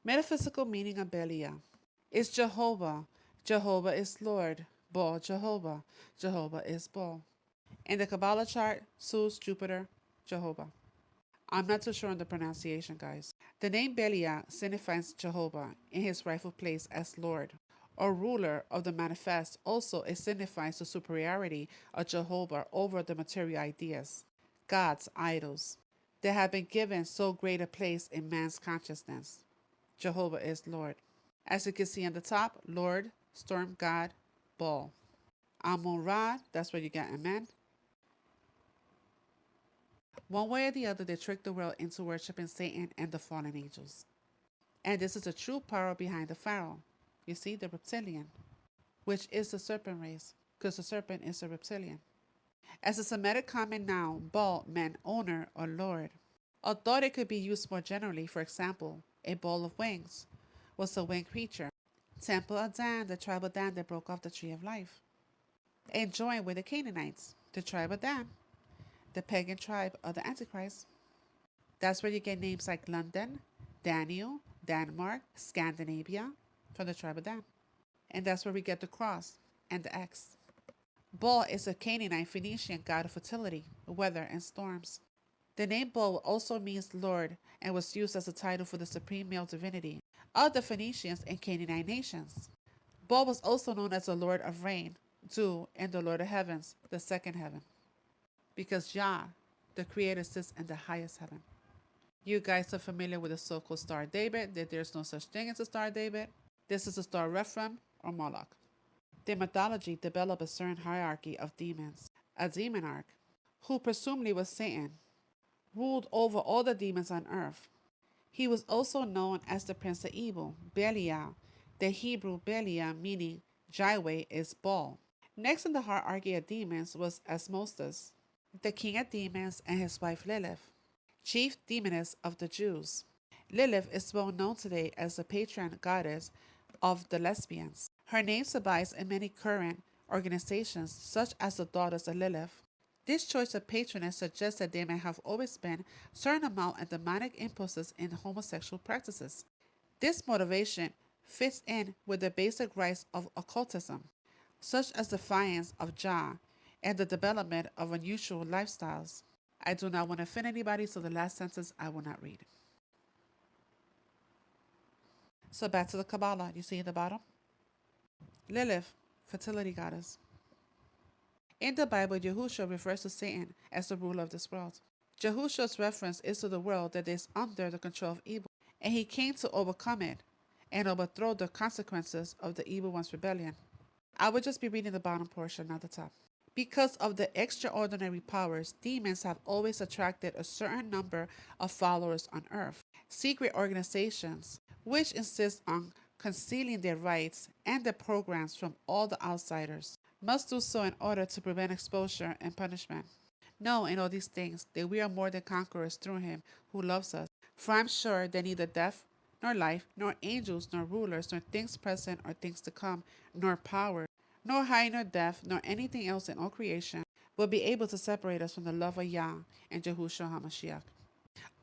Metaphysical meaning of Belial is Jehovah. Jehovah is Lord. Baal, Jehovah. Jehovah is Baal. In the Kabbalah chart, Zeus, Jupiter, Jehovah. I'm not too sure on the pronunciation, guys. The name Belial signifies Jehovah in his rightful place as Lord or ruler of the manifest. Also, it signifies the superiority of Jehovah over the material ideas, gods, idols, that have been given so great a place in man's consciousness. Jehovah is Lord. As you can see on the top, Lord, storm god, Baal. Amun Ra, that's where you get Amen. One way or the other, they tricked the world into worshiping Satan and the fallen angels. And this is the true power behind the Pharaoh. You see, the reptilian, which is the serpent race, because the serpent is a reptilian. As a Semitic common noun, Baal meant owner or lord. Although it could be used more generally, for example, a ball of wings was a winged creature. Temple of Dan, the tribe of Dan that broke off the tree of life. And joined with the Canaanites, the tribe of Dan, the pagan tribe of the Antichrist. That's where you get names like London, Daniel, Denmark, Scandinavia, from the tribe of Dan. And that's where we get the cross and the X. Baal is a Canaanite Phoenician god of fertility, weather, and storms. The name Baal also means Lord and was used as a title for the supreme male divinity of the Phoenicians and Canaanite nations. Baal was also known as the Lord of Rain, Dew, and the Lord of Heavens, the second heaven, because Yah, the Creator, sits in the highest heaven. You guys are familiar with the so-called Star of David, that there's no such thing as a Star of David. This is the Star of Rephaim or Moloch. The mythology developed a certain hierarchy of demons. A demonarch, who presumably was Satan, ruled over all the demons on earth. He was also known as the Prince of Evil, Belial. The Hebrew Belial, meaning Jahwe, is Baal. Next in the hierarchy of demons was Asmodeus, the king of demons, and his wife Lilith, chief demoness of the Jews. Lilith is well known today as the patron goddess of the lesbians. Her name survives in many current organizations, such as the Daughters of Lilith. This choice of patroness suggests that there may have always been a certain amount of demonic impulses in homosexual practices. This motivation fits in with the basic rites of occultism, such as the defiance of Jah and the development of unusual lifestyles. I do not want to offend anybody, so the last sentence I will not read. So back to the Kabbalah. You see at the bottom? Lilith, fertility goddess. In the Bible, Yahushua refers to Satan as the ruler of this world. Yahushua's reference is to the world that is under the control of evil, and he came to overcome it and overthrow the consequences of the evil one's rebellion. I will just be reading the bottom portion, not the top. Because of the extraordinary powers, demons have always attracted a certain number of followers on earth. Secret organizations, which insist on concealing their rights and their programs from all the outsiders, must do so in order to prevent exposure and punishment. Know in all these things that we are more than conquerors through him who loves us. For I am sure that neither death, nor life, nor angels, nor rulers, nor things present or things to come, nor power, nor height, nor depth, nor anything else in all creation will be able to separate us from the love of Yah and Yahushua HaMashiach.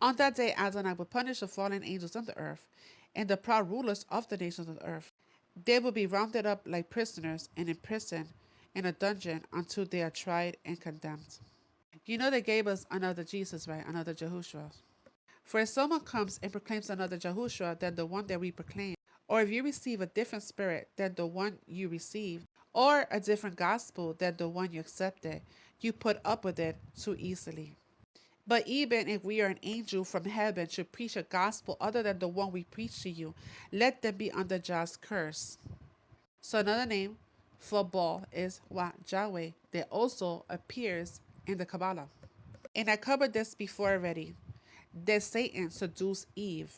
On that day, Adonai will punish the fallen angels on the earth and the proud rulers of the nations of the earth. They will be rounded up like prisoners and imprisoned in a dungeon until they are tried and condemned. You know they gave us another Jesus, right? Another Yahushua. For if someone comes and proclaims another Yahushua than the one that we proclaim, or if you receive a different spirit than the one you received, or a different gospel than the one you accepted, you put up with it too easily. But even if we are an angel from heaven should preach a gospel other than the one we preach to you, let them be under Jah's curse. So another name for Baal is Yahweh that also appears in the Kabbalah. And I covered this before already. That Satan seduced Eve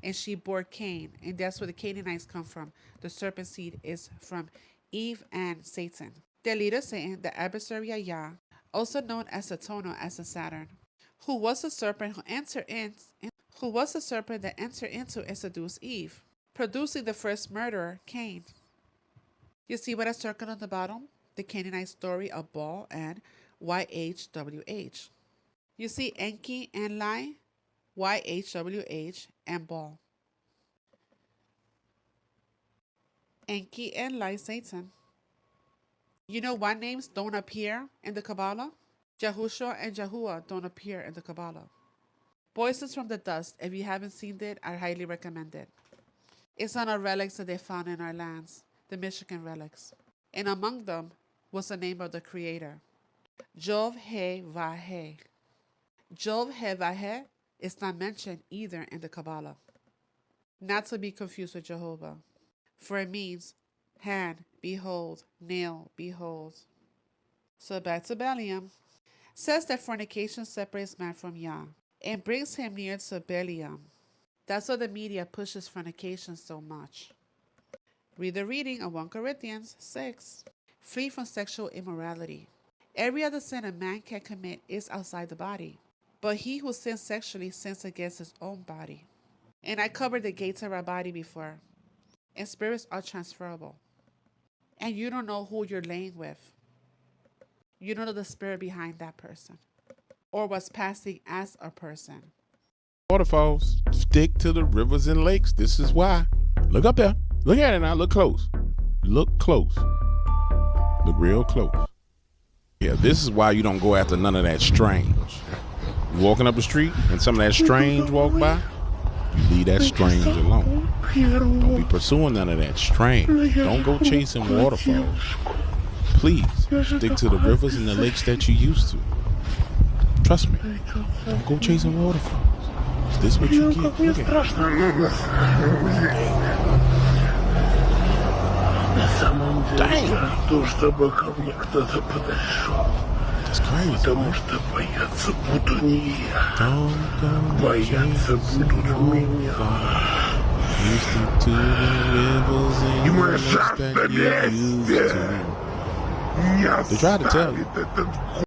and she bore Cain, and that's where the Canaanites come from. The serpent seed is from Eve and Satan. The leader Satan, the adversary of Yah, also known as Satono as the Saturn, who was the serpent that entered into and seduced Eve, producing the first murderer, Cain. You see what I circled on the bottom? The Canaanite story of Baal and YHWH. You see Enki and Lai, YHWH, and Baal. Enki and Lai Satan. You know why names don't appear in the Kabbalah? Yahushua and Yahuwah don't appear in the Kabbalah. Voices from the Dust, if you haven't seen it, I highly recommend it. It's on our relics that they found in our lands, the Michigan relics. And among them was the name of the Creator, Jov He Vahe. Jov He Vahe is not mentioned either in the Kabbalah. Not to be confused with Jehovah, for it means hand, behold, nail, behold. So back to Balaam. Says that fornication separates man from Yah and brings him near to Balaam. That's why the media pushes fornication so much. Read the reading of 1 Corinthians 6. Flee from sexual immorality. Every other sin a man can commit is outside the body, but he who sins sexually sins against his own body. And I covered the gates of our body before, and spirits are transferable. And you don't know who you're laying with. You don't know the spirit behind that person, or what's passing as a person. Waterfalls, stick to the rivers and lakes. This is why. Look up there. Look at it now. Look close. Look close. Look real close. Yeah, this is why you don't go after none of that strange. You walking up the street and some of that strange walk by, you leave that strange alone. Don't be pursuing none of that strange. Don't go chasing waterfalls. Please, stick to the rivers and the lakes that you used to. Trust me. Don't go chasing waterfalls. Is this what you get? Look at То, чтобы ко мне кто-то подошел. Потому что бояться буду не я. Бояться будут меня. И моя жажда мести не оставит этот